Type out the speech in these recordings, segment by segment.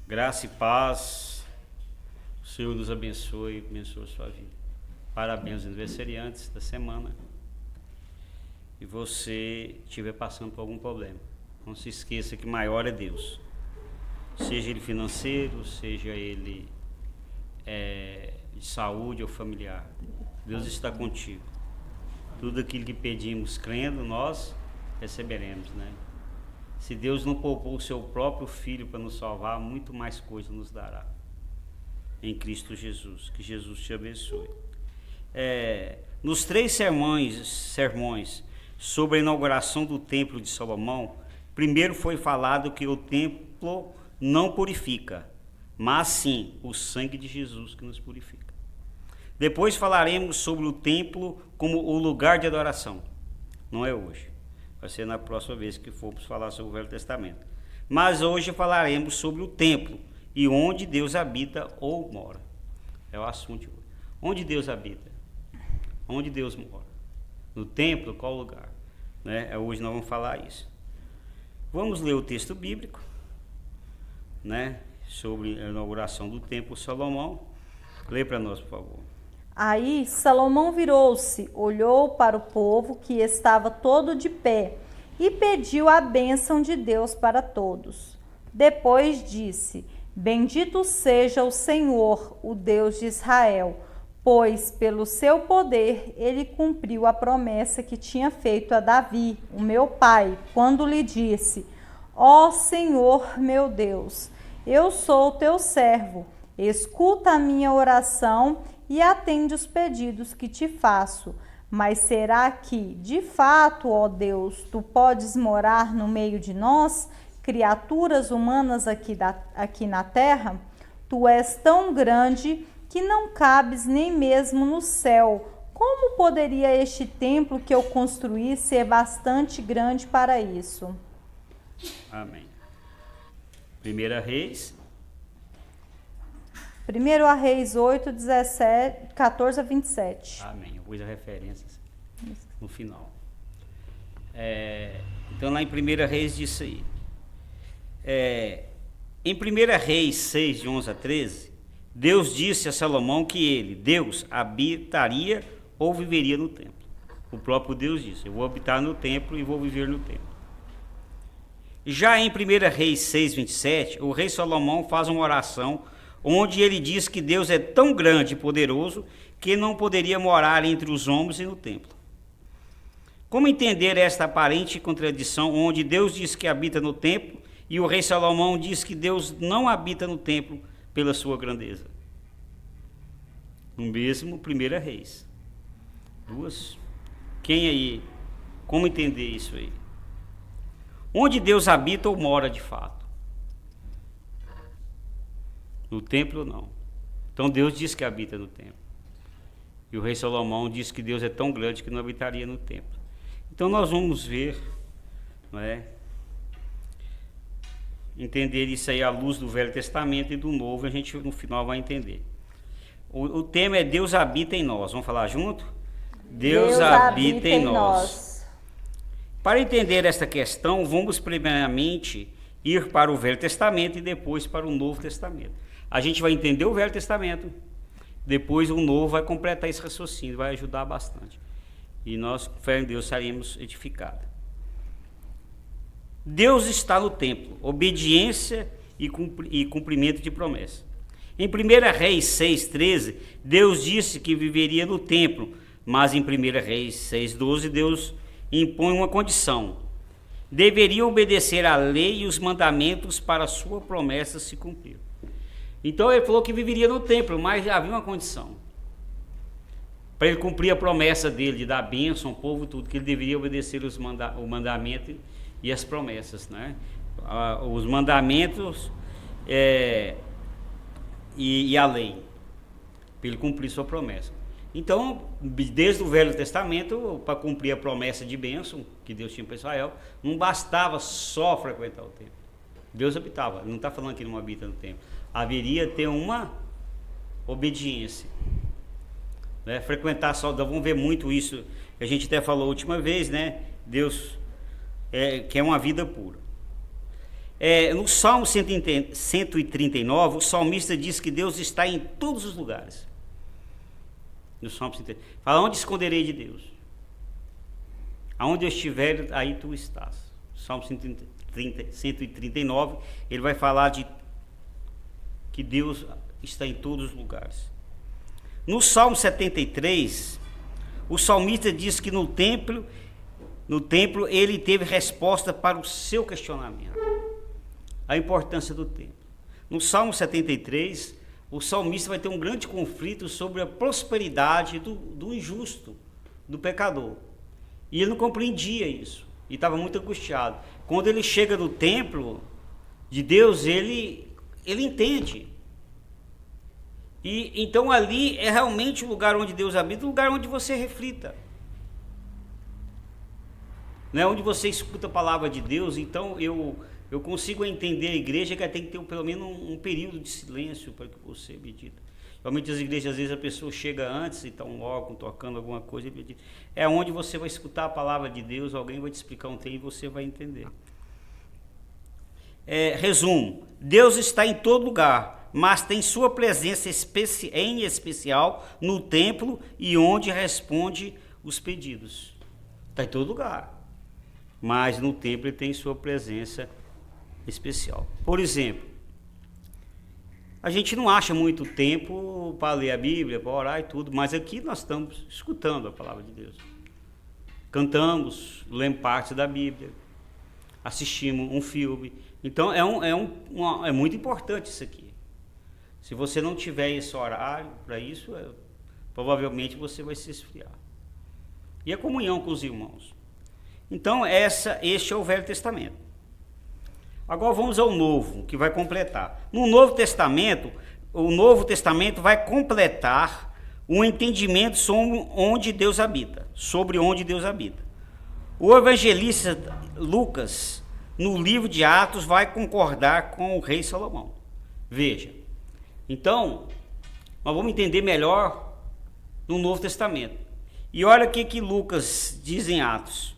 Graça e paz, o Senhor nos abençoe a sua vida. Parabéns aos aniversariantes da semana. E você estiver passando por algum problema, não se esqueça que maior é Deus. Seja ele financeiro, seja ele de saúde ou familiar. Deus está contigo. Tudo aquilo que pedimos crendo, nós receberemos, né? Se Deus não poupou o seu próprio Filho para nos salvar, muito mais coisa nos dará. Em Cristo Jesus. Que Jesus te abençoe. Nos 3 sermões sobre a inauguração do Templo de Salomão, primeiro foi falado que o templo não purifica, mas sim o sangue de Jesus que nos purifica. Depois falaremos sobre o templo como o lugar de adoração. Não é hoje. Vai ser na próxima vez que formos falar sobre o Velho Testamento. Mas hoje falaremos sobre o templo e onde Deus habita ou mora. É o assunto de hoje. Onde Deus habita? Onde Deus mora? No templo, qual lugar? Né? Hoje nós vamos falar isso. Vamos ler o texto bíblico, né? Sobre a inauguração do templo de Salomão. Lê para nós, por favor. Aí Salomão virou-se, olhou para o povo que estava todo de pé e pediu a bênção de Deus para todos. Depois disse: Bendito seja o Senhor, o Deus de Israel, pois pelo seu poder ele cumpriu a promessa que tinha feito a Davi, o meu pai, quando lhe disse: Ó Senhor meu Deus, eu sou teu servo, escuta a minha oração e atende os pedidos que te faço. Mas será que, de fato, ó Deus, tu podes morar no meio de nós, criaturas humanas aqui na terra? Tu és tão grande que não cabes nem mesmo no céu. Como poderia este templo que eu construí ser bastante grande para isso? Amém. 1 Reis. 1 Reis 8, 14 a 27. Amém. Eu pus a referência no final. Então lá em 1 Reis diz aí. Em 1 Reis 6, de 11 a 13, Deus disse a Salomão que ele, Deus, habitaria ou viveria no templo. O próprio Deus disse: eu vou habitar no templo e vou viver no templo. Já em 1 Reis 6, 27, o rei Salomão faz uma oração onde ele diz que Deus é tão grande e poderoso que não poderia morar entre os homens e no templo. Como entender esta aparente contradição onde Deus diz que habita no templo e o rei Salomão diz que Deus não habita no templo pela sua grandeza? No mesmo 1 Reis. Duas. Quem aí? Como entender isso aí? Onde Deus habita ou mora de fato? No templo ou não? Então Deus diz que habita no templo. E o rei Salomão diz que Deus é tão grande que não habitaria no templo. Então nós vamos ver, não é? Entender isso aí à luz do Velho Testamento e do Novo, a gente no final vai entender. O tema é Deus habita em nós. Vamos falar junto? Deus habita em nós. Para entender esta questão, vamos primeiramente ir para o Velho Testamento e depois para o Novo Testamento. A gente vai entender o Velho Testamento, depois o Novo vai completar esse raciocínio, vai ajudar bastante. E nós, com fé em Deus, seremos edificados. Deus está no templo, obediência e cumprimento de promessa. Em 1 Reis 6,13, Deus disse que viveria no templo, mas em 1 Reis 6,12, Deus impõe uma condição: deveria obedecer à lei e os mandamentos para a sua promessa se cumprir. Então ele falou que viveria no templo, mas havia uma condição. Para ele cumprir a promessa dele, de dar bênção ao povo, tudo, que ele deveria obedecer o mandamento e as promessas, né? Os mandamentos e a lei, para ele cumprir sua promessa. Então, desde o Velho Testamento, para cumprir a promessa de bênção que Deus tinha para Israel, não bastava só frequentar o templo. Deus habitava, ele não está falando que não habita no templo. Haveria ter uma obediência. Né? Frequentar só, vamos ver muito isso, que a gente até falou a última vez, né? Deus quer uma vida pura. No Salmo 139, o salmista diz que Deus está em todos os lugares. No Salmo 139. Fala, onde esconderei de Deus? Aonde eu estiver, aí tu estás. Salmo 139, ele vai falar de que Deus está em todos os lugares. No Salmo 73, o salmista diz que no templo ele teve resposta para o seu questionamento. A importância do templo. No Salmo 73, o salmista vai ter um grande conflito sobre a prosperidade do injusto, do pecador. E ele não compreendia isso. E estava muito angustiado. Quando ele chega no templo de Deus, ele entende. E então ali é realmente o lugar onde Deus habita, o lugar onde você reflita. Não é onde você escuta a palavra de Deus. Então eu consigo entender a igreja que tem que ter pelo menos um período de silêncio para que você medita. Realmente as igrejas, às vezes a pessoa chega antes e está um órgão tocando alguma coisa e medita. É onde você vai escutar a palavra de Deus, alguém vai te explicar um tema e você vai entender. Resumo, Deus está em todo lugar, mas tem sua presença em especial no templo e onde responde os pedidos. Está em todo lugar, mas no templo ele tem sua presença especial. Por exemplo, a gente não acha muito tempo para ler a Bíblia, para orar e tudo, mas aqui nós estamos escutando a palavra de Deus. Cantamos, lemos parte da Bíblia, assistimos um filme. Então é muito importante isso aqui. Se você não tiver esse horário para isso, provavelmente você vai se esfriar. E a comunhão com os irmãos. Então este é o Velho Testamento. Agora vamos ao Novo, que vai completar. No Novo Testamento, o Novo Testamento vai completar o entendimento sobre onde Deus habita. O evangelista Lucas, no livro de Atos, vai concordar com o rei Salomão. Veja. Então, nós vamos entender melhor no Novo Testamento. E olha o que Lucas diz em Atos.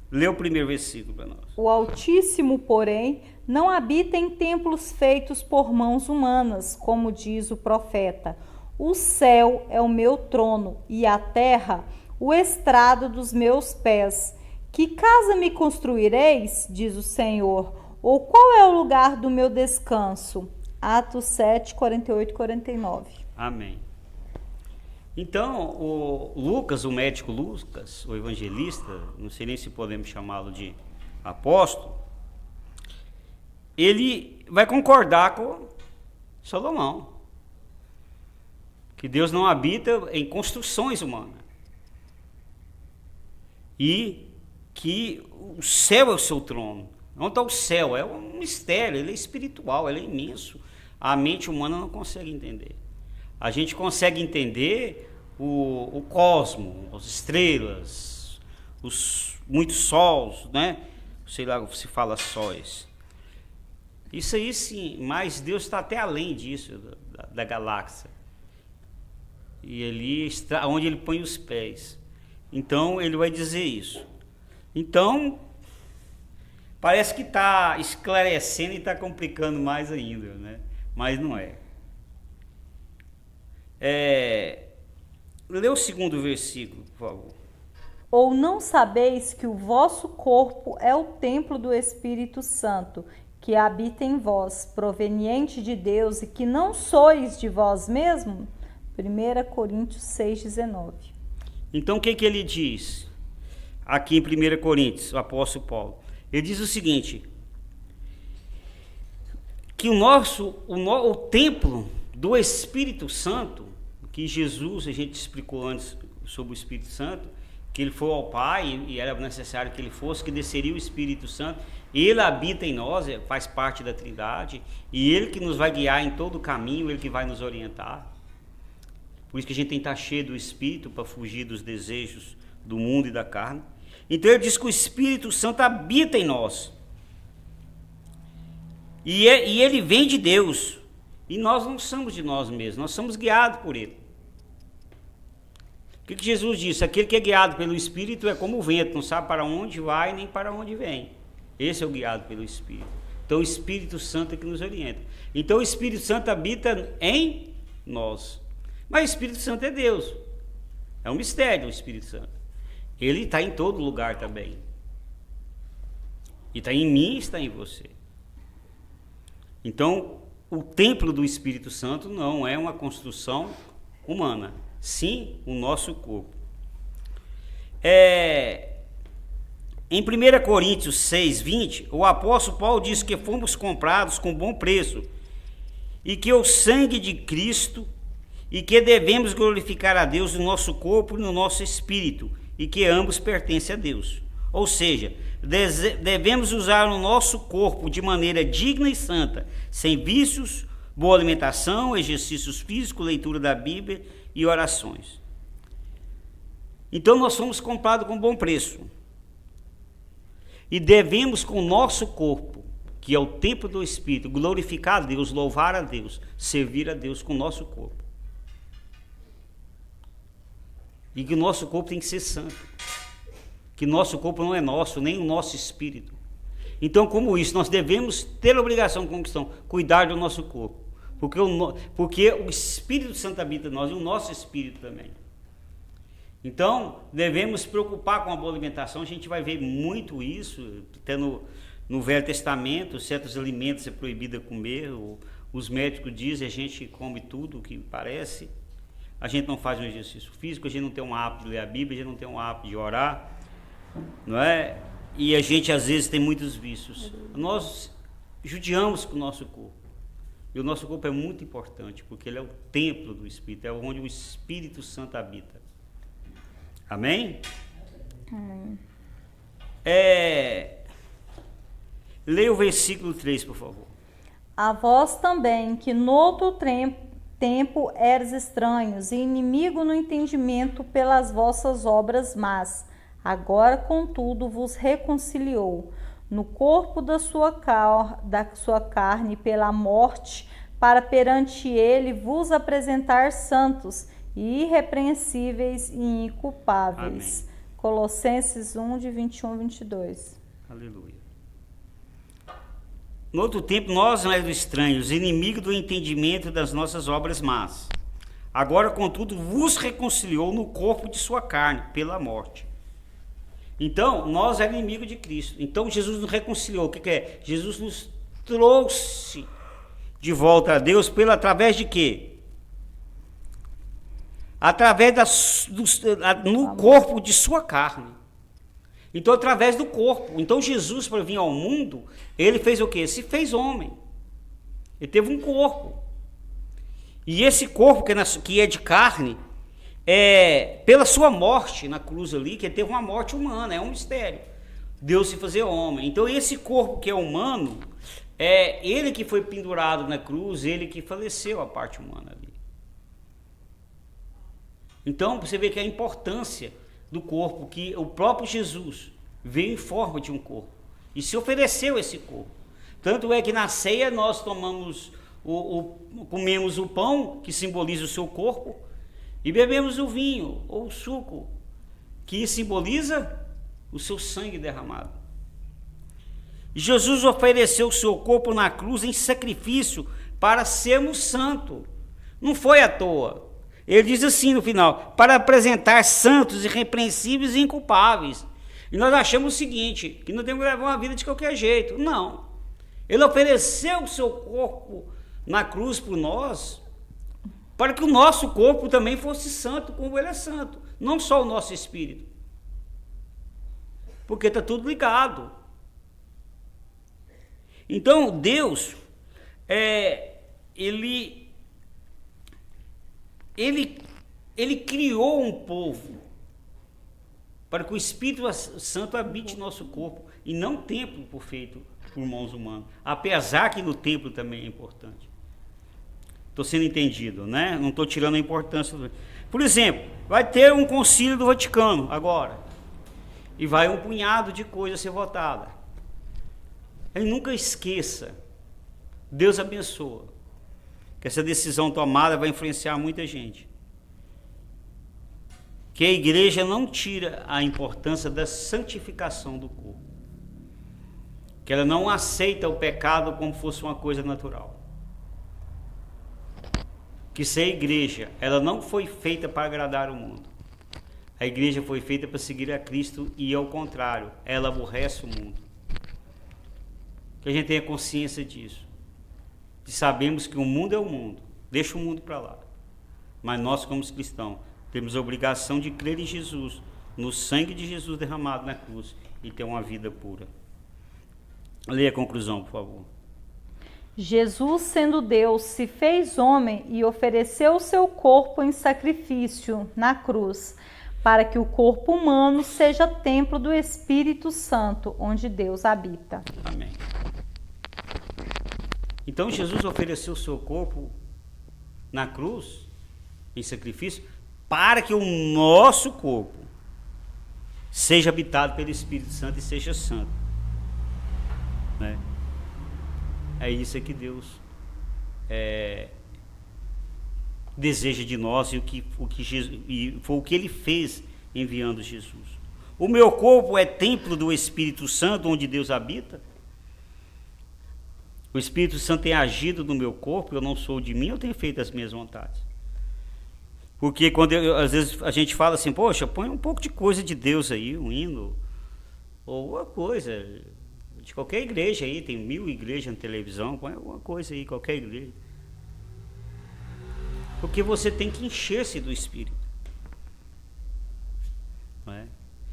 Lê o primeiro versículo para nós. O Altíssimo, porém, não habita em templos feitos por mãos humanas, como diz o profeta. O céu é o meu trono e a terra o estrado dos meus pés. Que casa me construireis, diz o Senhor, ou qual é o lugar do meu descanso? Atos 7, 48 e 49. Amém. Então, o Lucas, o médico Lucas, o evangelista, não sei nem se podemos chamá-lo de apóstolo, ele vai concordar com Salomão, que Deus não habita em construções humanas, e que o céu é o seu trono. Onde está o céu? É um mistério, ele é espiritual, ele é imenso. A mente humana não consegue entender. A gente consegue entender o cosmo, as estrelas, muitos sols, né? Sei lá se fala sóis. Isso aí sim, mas Deus está até além disso, da galáxia. E ali está onde ele põe os pés. Então ele vai dizer isso. Então, parece que está esclarecendo e está complicando mais ainda, né? Mas não é. Lê o segundo versículo, por favor. Ou não sabeis que o vosso corpo é o templo do Espírito Santo, que habita em vós, proveniente de Deus, e que não sois de vós mesmo? 1 Coríntios 6,19. Então o que ele diz aqui em 1 Coríntios, o apóstolo Paulo? Ele diz o seguinte, que o templo do Espírito Santo, que Jesus, a gente explicou antes sobre o Espírito Santo, que ele foi ao Pai e era necessário que ele fosse, que desceria o Espírito Santo, ele habita em nós, faz parte da Trindade, e ele que nos vai guiar em todo o caminho, ele que vai nos orientar. Por isso que a gente tem que estar cheio do Espírito para fugir dos desejos do mundo e da carne. Então ele diz que o Espírito Santo habita em nós. E ele vem de Deus. E nós não somos de nós mesmos, nós somos guiados por ele. O que Jesus disse? Aquele que é guiado pelo Espírito é como o vento, não sabe para onde vai nem para onde vem. Esse é o guiado pelo Espírito. Então o Espírito Santo é que nos orienta. Então o Espírito Santo habita em nós. Mas o Espírito Santo é Deus. É um mistério o Espírito Santo. Ele está em todo lugar também. E está em mim e está em você. Então, o templo do Espírito Santo não é uma construção humana. Sim, o nosso corpo. Em 1 Coríntios 6:20, o apóstolo Paulo diz que fomos comprados com bom preço e que o sangue de Cristo e que devemos glorificar a Deus no nosso corpo e no nosso espírito e que ambos pertencem a Deus. Ou seja, devemos usar o nosso corpo de maneira digna e santa, sem vícios, boa alimentação, exercícios físicos, leitura da Bíblia e orações. Então nós fomos comprados com bom preço. E devemos com o nosso corpo, que é o templo do Espírito, glorificar a Deus, louvar a Deus, servir a Deus com o nosso corpo. E que o nosso corpo tem que ser santo. Que nosso corpo não é nosso, nem o nosso espírito. Então, como isso, nós devemos ter a obrigação como cristão, cuidar do nosso corpo. Porque o Espírito Santo habita em nós e o nosso espírito também. Então, devemos preocupar com a boa alimentação. A gente vai ver muito isso, até no Velho Testamento, certos alimentos é proibido comer. Os médicos dizem, a gente come tudo o que parece. A gente não faz um exercício físico, a gente não tem um hábito de ler a Bíblia, a gente não tem um hábito de orar, não é? E a gente às vezes tem muitos vícios. Nós judiamos com o nosso corpo. E o nosso corpo é muito importante, porque ele é o templo do Espírito, é onde o Espírito Santo habita. Amém? Amém. Leia o versículo 3, por favor. A vós também, que no outro tempo eres estranhos e inimigo no entendimento pelas vossas obras más, agora, contudo, vos reconciliou no corpo da sua carne pela morte, para perante ele vos apresentar santos e irrepreensíveis e inculpáveis. Amém. Colossenses 1, de 21 a 22. Aleluia. No outro tempo, nós éramos estranhos, inimigos do entendimento das nossas obras más. Agora, contudo, vos reconciliou no corpo de sua carne, pela morte. Então, nós éramos inimigos de Cristo. Então, Jesus nos reconciliou. O que é? Jesus nos trouxe de volta a Deus através de quê? Através no corpo de sua carne. Então, através do corpo. Então, Jesus, para vir ao mundo, ele fez o quê? Se fez homem. Ele teve um corpo. E esse corpo, que é de carne, pela sua morte na cruz ali, que ele teve uma morte humana, é um mistério. Deus se fazer homem. Então, esse corpo que é humano, ele que foi pendurado na cruz, ele que faleceu a parte humana ali. Então, você vê que a importância do corpo, que o próprio Jesus veio em forma de um corpo e se ofereceu esse corpo. Tanto é que na ceia nós comemos o pão, que simboliza o seu corpo, e bebemos o vinho ou o suco, que simboliza o seu sangue derramado. Jesus ofereceu o seu corpo na cruz em sacrifício para sermos santos. Não foi à toa. Ele diz assim no final, para apresentar santos, irrepreensíveis e inculpáveis. E nós achamos o seguinte, que não temos que levar uma vida de qualquer jeito. Não. Ele ofereceu o seu corpo na cruz por nós, para que o nosso corpo também fosse santo, como ele é santo. Não só o nosso espírito. Porque está tudo ligado. Então, Deus, Ele criou um povo para que o Espírito Santo habite em nosso corpo e não um templo feito por mãos humanas, apesar que no templo também é importante. Estou sendo entendido, né? Não estou tirando a importância. Por exemplo, vai ter um concílio do Vaticano agora e vai um punhado de coisas ser votada. Ele nunca esqueça, Deus abençoa, que essa decisão tomada vai influenciar muita gente. Que a igreja não tira a importância da santificação do corpo. que ela não aceita o pecado como fosse uma coisa natural. Que se a igreja, ela não foi feita para agradar o mundo. A igreja foi feita para seguir a Cristo e ao contrário, ela aborrece o mundo. Que a gente tenha consciência disso. E sabemos que o mundo é o mundo. Deixa o mundo para lá. Mas nós, como cristãos, temos a obrigação de crer em Jesus, no sangue de Jesus derramado na cruz e ter uma vida pura. Leia a conclusão, por favor. Jesus, sendo Deus, se fez homem e ofereceu o seu corpo em sacrifício na cruz, para que o corpo humano seja templo do Espírito Santo, onde Deus habita. Amém. Então Jesus ofereceu o seu corpo na cruz, em sacrifício, para que o nosso corpo seja habitado pelo Espírito Santo e seja santo. Né? É isso que Deus deseja de nós e foi o que Ele fez enviando Jesus. O meu corpo é templo do Espírito Santo, onde Deus habita. O Espírito Santo tem agido no meu corpo, eu não sou de mim, eu tenho feito as minhas vontades. Porque quando às vezes a gente fala assim, poxa, põe um pouco de coisa de Deus aí, um hino, ou uma coisa de qualquer igreja aí, tem 1000 igrejas na televisão, põe alguma coisa aí, qualquer igreja. Porque você tem que encher-se do Espírito. Não é?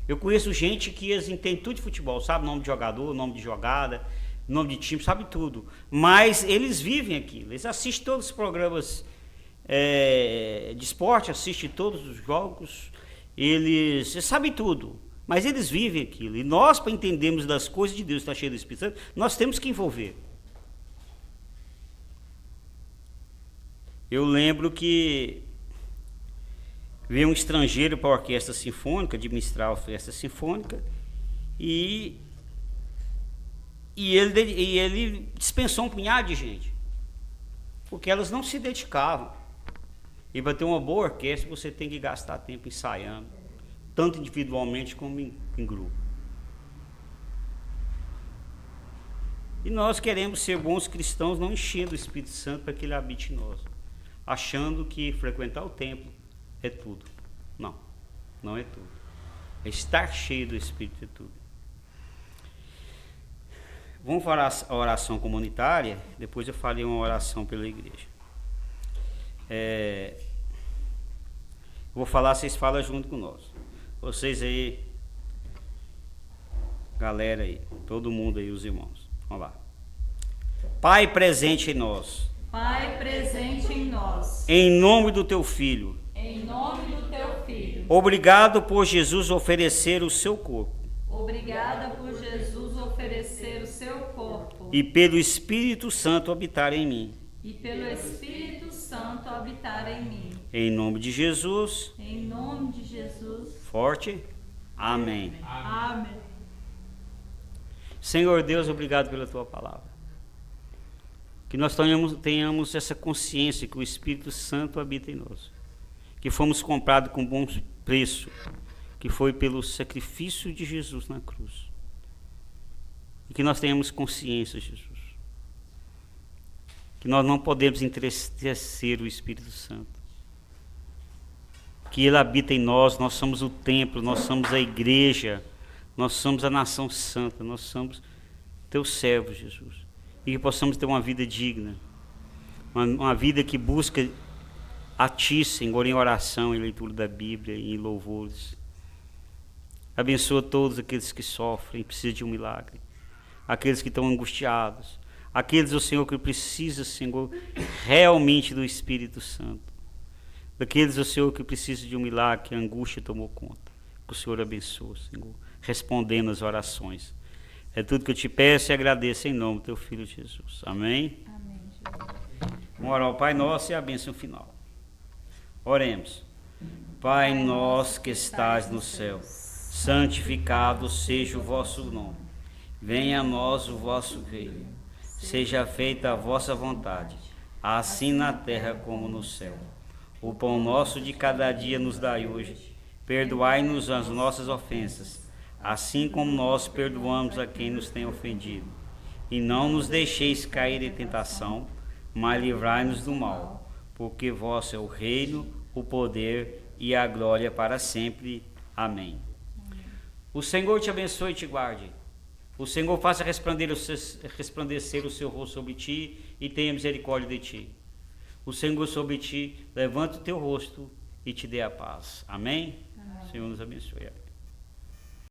Eu conheço gente que entende tudo de futebol, sabe nome de jogador, nome de jogada, nome de time, sabe tudo. Mas eles vivem aquilo, eles assistem todos os programas de esporte, assistem todos os jogos, eles sabem tudo. Mas eles vivem aquilo. E nós, para entendermos das coisas de Deus que está cheio do Espírito Santo, nós temos que envolver. Eu lembro que veio um estrangeiro para a orquestra sinfônica, administrar a orquestra sinfônica, e ele dispensou um punhado de gente, porque elas não se dedicavam. E para ter uma boa orquestra, você tem que gastar tempo ensaiando, tanto individualmente como em grupo. E nós queremos ser bons cristãos, não enchendo o Espírito Santo para que ele habite em nós, achando que frequentar o templo é tudo. Não, não é tudo. É estar cheio do Espírito é tudo. Vamos falar a oração comunitária, depois eu falei uma oração pela igreja. Vou falar, vocês falam junto com nós. Vocês aí, galera aí, todo mundo aí, os irmãos. Vamos lá. Pai presente em nós. Pai presente em nós. Em nome do teu Filho. Em nome do teu Filho. Obrigado por Jesus oferecer o seu corpo. Obrigada por Jesus oferecer o seu corpo. E pelo Espírito Santo habitar em mim. E pelo Espírito Santo habitar em mim. Em nome de Jesus. Em nome de Jesus. Forte. Amém. Amém. Senhor Deus, obrigado pela tua palavra. Que nós tenhamos essa consciência que o Espírito Santo habita em nós. Que fomos comprados com bom preço. Que foi pelo sacrifício de Jesus na cruz. E que nós tenhamos consciência, Jesus. Que nós não podemos entristecer o Espírito Santo. Que Ele habita em nós, nós somos o templo, nós somos a igreja, nós somos a nação santa, nós somos teus servos, Jesus. E que possamos ter uma vida digna, uma vida que busca a Ti, Senhor, em oração, em leitura da Bíblia, em louvores. Abençoa todos aqueles que sofrem, precisam de um milagre. Aqueles que estão angustiados. Aqueles, ó Senhor, que precisam, Senhor, realmente do Espírito Santo. Daqueles, ó Senhor, que precisam de um milagre, que a angústia tomou conta. Que o Senhor abençoe, Senhor, respondendo as orações. É tudo que eu te peço e agradeço em nome do teu Filho Jesus. Amém? Amém, Jesus. Vamos orar ao Pai Nosso e a bênção final. Oremos. Pai nosso que estás no céu, santificado seja o vosso nome. Venha a nós o vosso reino. Seja feita a vossa vontade, assim na terra como no céu. O pão nosso de cada dia nos dai hoje. Perdoai-nos as nossas ofensas, assim como nós perdoamos a quem nos tem ofendido. e não nos deixeis cair em tentação, mas livrai-nos do mal, porque vosso é o reino, o poder e a glória para sempre. Amém. O Senhor te abençoe e te guarde. O Senhor faça resplandecer o seu rosto sobre ti e tenha misericórdia de ti. O Senhor sobre ti levante o teu rosto e te dê a paz. Amém? Amém. O Senhor nos abençoe.